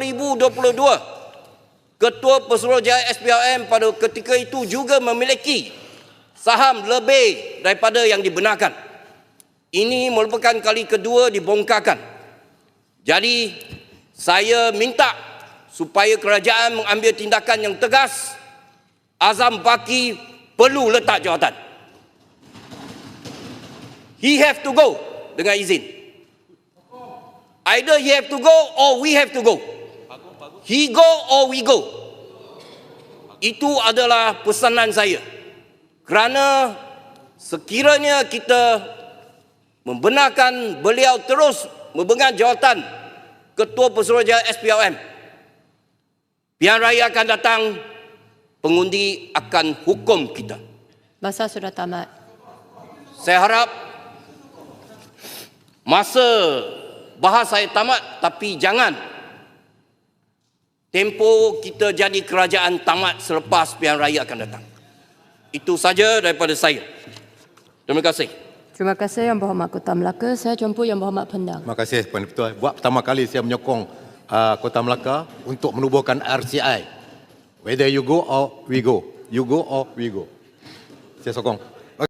2022, Ketua Pesuruhjaya SPRM pada ketika itu juga memiliki saham lebih daripada yang dibenarkan. Ini merupakan kali kedua dibongkarkan. Jadi, saya minta supaya kerajaan mengambil tindakan yang tegas. Azam Baki perlu letak jawatan. He have to go dengan izin. Either he have to go or we have to go. He go or we go. Itu adalah pesanan saya. Kerana sekiranya kita membenarkan beliau terus memegang jawatan Ketua Pesuruhjaya SPRM, pilihan raya akan datang, pengundi akan hukum kita. Masa sudah tamat. Saya harap masa bahas saya tamat, tapi jangan tempoh kita jadi kerajaan tamat selepas pilihan raya akan datang. Itu saja daripada saya. Terima kasih. Terima kasih Yang Berhormat Kota Melaka. Saya jumpa Yang Berhormat Pendang. Terima kasih Puan Ketua. Buat pertama kali saya menyokong Kota Melaka untuk menubuhkan RCI. Whether you go or we go. You go or we go. Saya sokong.